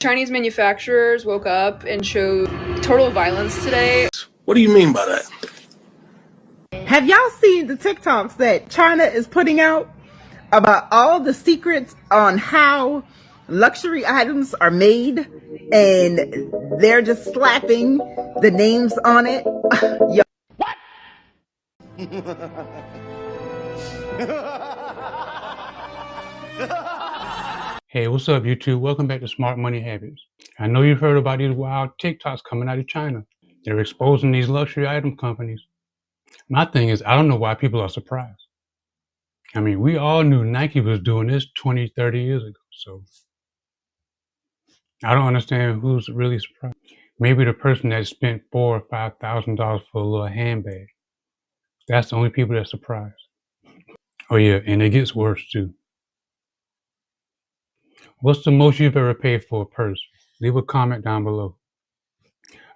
Chinese manufacturers woke up and showed total violence today. What do you mean by that? Have y'all seen the TikToks that China is putting out about all the secrets on how luxury items are made, and they're just slapping the names on it? What? Hey, what's up, YouTube? Welcome back to Smart Money Habits. I know you've heard about these wild TikToks coming out of China. They're exposing these luxury item companies. My thing is, I don't know why people are surprised. I mean, we all knew Nike was doing this 20, 30 years ago, so I don't understand who's really surprised. Maybe the person that spent $4,000 or $5,000 for a little handbag. That's the only people that's surprised. Oh yeah, and it gets worse too. What's the most you've ever paid for a purse? Leave a comment down below.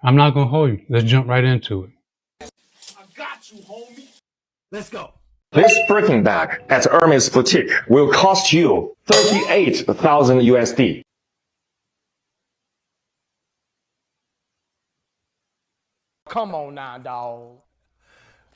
I'm not gonna hold you. Let's jump right into it. I got you, homie. Let's go. This Birkin bag at Hermes Boutique will cost you 38,000 USD. Come on now, dawg.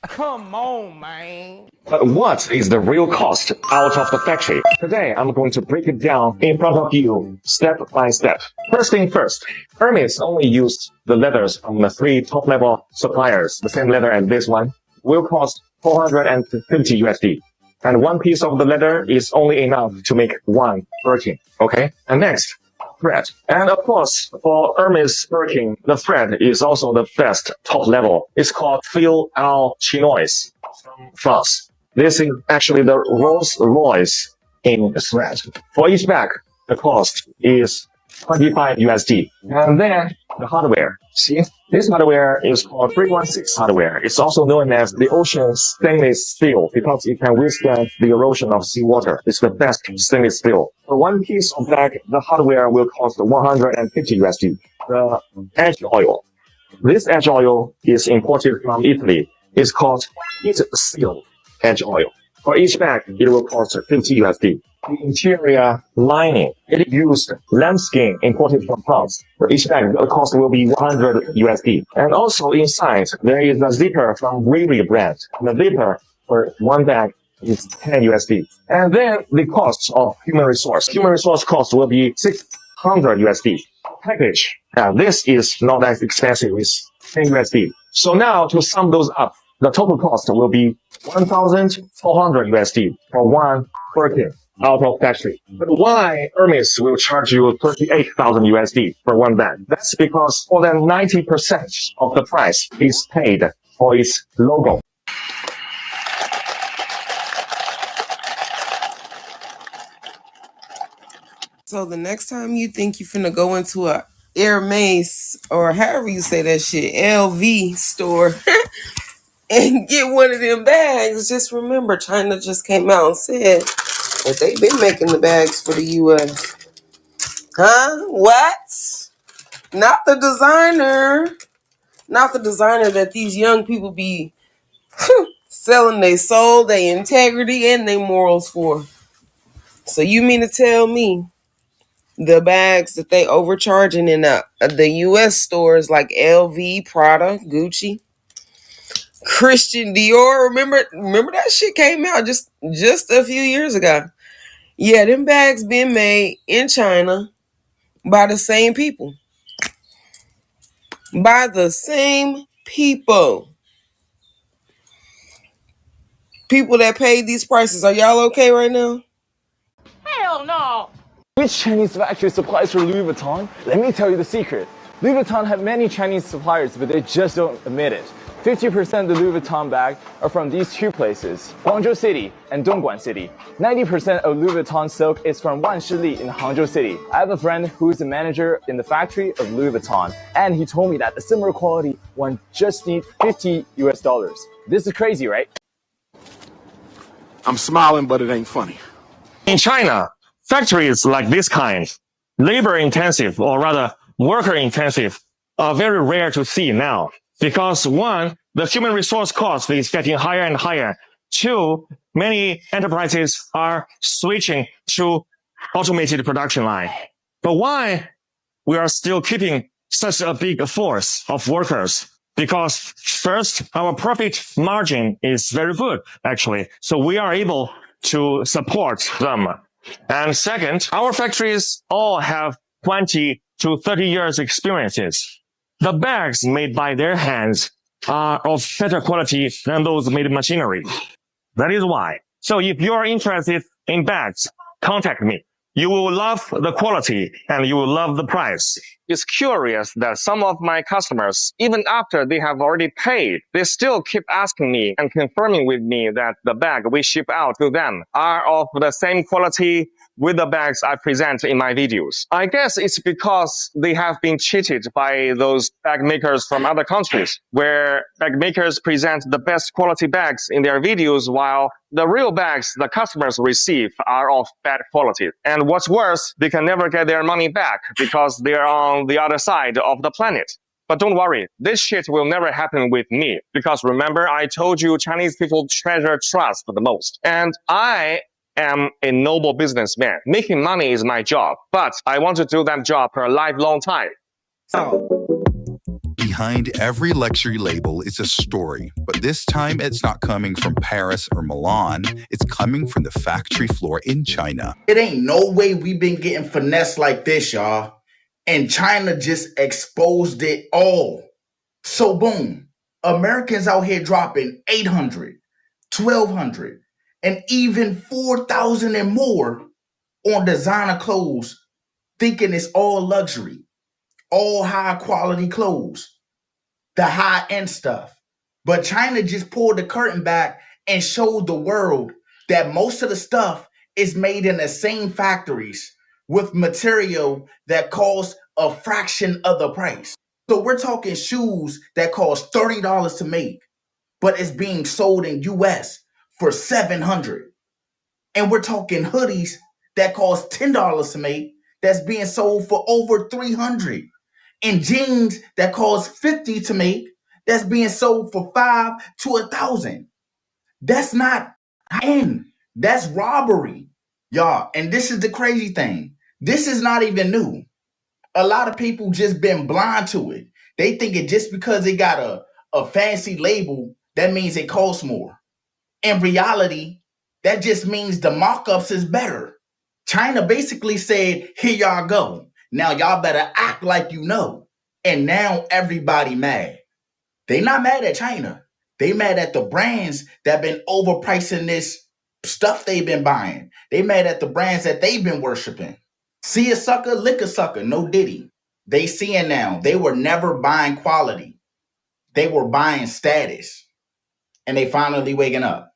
Come on, man. But what is the real cost out of the factory? Today, I'm going to break it down in front of you, step by step. First thing first, Hermes only used the leathers from the 3 top-level suppliers. The same leather as this one will cost 450 USD. And one piece of the leather is only enough to make one Birkin, okay? And next, thread. And of course, for Hermes Birkin, the thread is also the best top level. It's called Fil al Chinois from France. This is actually the Rolls Royce in thread. For each bag, the cost is 25 USD. And then the hardware. See, this hardware is called 316 hardware. It's also known as the ocean stainless steel because it can withstand the erosion of seawater. It's the best stainless steel. For one piece of bag, the hardware will cost 150 USD. The edge oil. This edge oil is imported from Italy. It's called heat seal edge oil. For each bag, it will cost 50 USD. The interior lining, it used lambskin imported from France. For each bag, the cost will be 100 USD. And also inside, there is a zipper from Riri brand. The zipper for one bag is 10 USD. And then the cost of human resource. Human resource cost will be 600 USD. Package. This is not as expensive, it's 10 USD. So now to sum those up, the total cost will be 1,400 USD for one Birkin out of factory. But why Hermes will charge you 38,000 USD for one bag? That's because more than 90% of the price is paid for its logo. So the next time you think you're finna go into a Hermes or however you say that shit, LV store and get one of them bags, just remember China just came out and said that they've been making the bags for the US. Huh? What? Not the designer. Not the designer that these young people be selling their soul, their integrity, and their morals for. So you mean to tell me the bags that they overcharging in the U.S. stores like LV, Prada, Gucci, Christian Dior? Remember that shit came out just a few years ago. Yeah, them bags being made in China by the same people. By the same people. People that paid these prices. Are y'all okay right now? Hell no. Which Chinese factory supplies for Louis Vuitton? Let me tell you the secret. Louis Vuitton have many Chinese suppliers, but they just don't admit it. 50% of the Louis Vuitton bag are from these two places, Guangzhou City and Dongguan City. 90% of Louis Vuitton silk is from Wanshili in Hangzhou City. I have a friend who is the manager in the factory of Louis Vuitton, and he told me that the similar quality one just needs $50 US. This is crazy, right? I'm smiling, but it ain't funny. In China, factories like this kind, labor-intensive or rather worker-intensive, are very rare to see now. Because one, the human resource cost is getting higher and higher. Two, many enterprises are switching to automated production line. But why we are still keeping such a big force of workers? Because first, our profit margin is very good, actually. So we are able to support them. And second, our factories all have 20 to 30 years experiences. The bags made by their hands are of better quality than those made in machinery. That is why. So if you are interested in bags, contact me. You will love the quality and you will love the price. It's curious that some of my customers, even after they have already paid, they still keep asking me and confirming with me that the bag we ship out to them are of the same quality with the bags I present in my videos. I guess it's because they have been cheated by those bag makers from other countries, where bag makers present the best quality bags in their videos, while the real bags the customers receive are of bad quality. And what's worse, they can never get their money back because they're on the other side of the planet. But don't worry, this shit will never happen with me. Because remember, I told you Chinese people treasure trust the most. And I am a noble businessman. Making money is my job, but I want to do that job for a lifelong time. Behind every luxury label is a story, but this time it's not coming from Paris or Milan. It's coming from the factory floor in China. It ain't no way we been getting finessed like this, y'all. And China just exposed it all. So boom, Americans out here dropping 800, 1200, and even 4,000 and more on designer clothes, thinking it's all luxury, all high quality clothes, the high end stuff. But China just pulled the curtain back and showed the world that most of the stuff is made in the same factories with material that costs a fraction of the price. So we're talking shoes that cost $30 to make, but it's being sold in US for $700. And we're talking hoodies that cost $10 to make, that's being sold for over $300. And jeans that cost $50 to make, that's being sold for $500 to $1,000. That's not high-end. That's robbery, y'all. And this is the crazy thing. This is not even new. A lot of people just been blind to it. They think it just because it got a fancy label, that means it costs more. In reality, that just means the markups is better. China basically said, here y'all go. Now y'all better act like you know. And now everybody mad. They not mad at China. They mad at the brands that been overpricing this stuff they've been buying. They mad at the brands that they've been worshiping. See a sucker, lick a sucker, no diddy. They seeing now, they were never buying quality. They were buying status. And they finally waking up.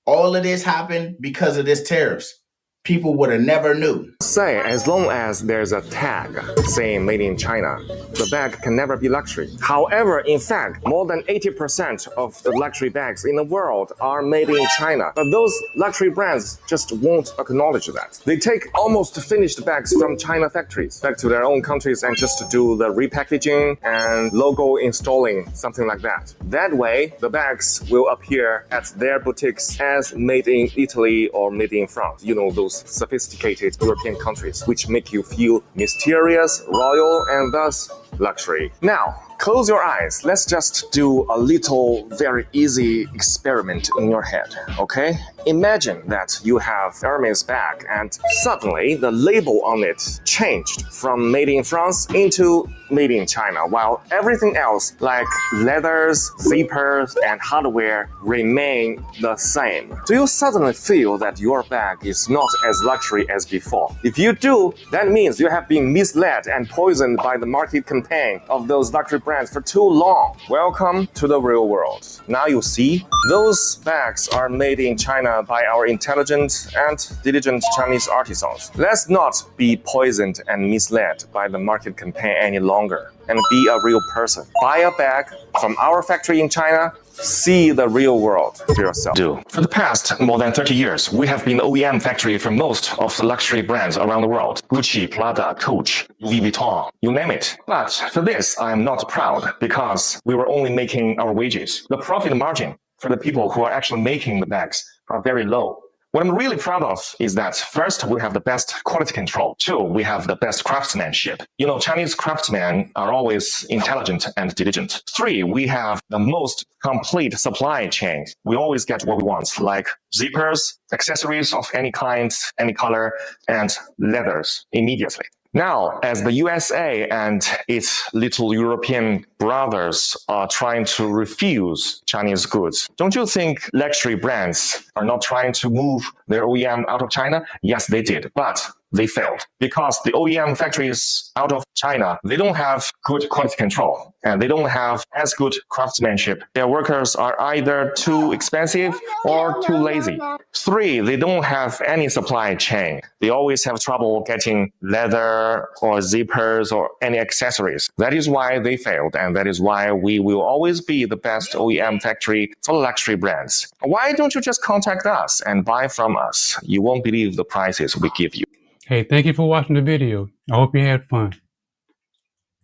All of this happened because of this tariffs. People would have never knew. Say, as long as there's a tag saying made in China, the bag can never be luxury. However, in fact, more than 80% of the luxury bags in the world are made in China. But those luxury brands just won't acknowledge that. They take almost finished bags from China factories back to their own countries and just do the repackaging and logo installing, something like that. That way, the bags will appear at their boutiques as made in Italy or made in France. You know, those sophisticated European countries, which make you feel mysterious, royal, and thus luxury. Now, close your eyes. Let's just do a little, very easy experiment in your head, okay? Imagine that you have Hermes bag and suddenly the label on it changed from made in France into made in China, while everything else like leathers, zippers, and hardware remain the same. Do you suddenly feel that your bag is not as luxury as before? If you do, that means you have been misled and poisoned by the market campaign of those luxury brands for too long. Welcome to the real world. Now you see, those bags are made in China by our intelligent and diligent Chinese artisans. Let's not be poisoned and misled by the market campaign any longer and be a real person. Buy a bag from our factory in China. See the real world for yourself. For the past more than 30 years, we have been the OEM factory for most of the luxury brands around the world. Gucci, Prada, Coach, Louis Vuitton, you name it. But for this, I am not proud because we were only making our wages. The profit margin for the people who are actually making the bags are very low. What I'm really proud of is that first, we have the best quality control. Two, we have the best craftsmanship. Chinese craftsmen are always intelligent and diligent. Three, we have the most complete supply chain. We always get what we want, like zippers, accessories of any kind, any color, and leathers immediately. Now, as the USA and its little European brothers are trying to refuse Chinese goods, don't you think luxury brands are not trying to move their OEM out of China? Yes, they did, but they failed because the OEM factories out of China, they don't have good quality control and they don't have as good craftsmanship. Their workers are either too expensive or too lazy. Three, they don't have any supply chain. They always have trouble getting leather or zippers or any accessories. That is why they failed, and that is why we will always be the best OEM factory for luxury brands. Why don't you just contact us and buy from us? You won't believe the prices we give you. Hey, thank you for watching the video. I hope you had fun.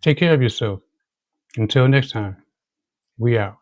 Take care of yourself. Until next time, we out.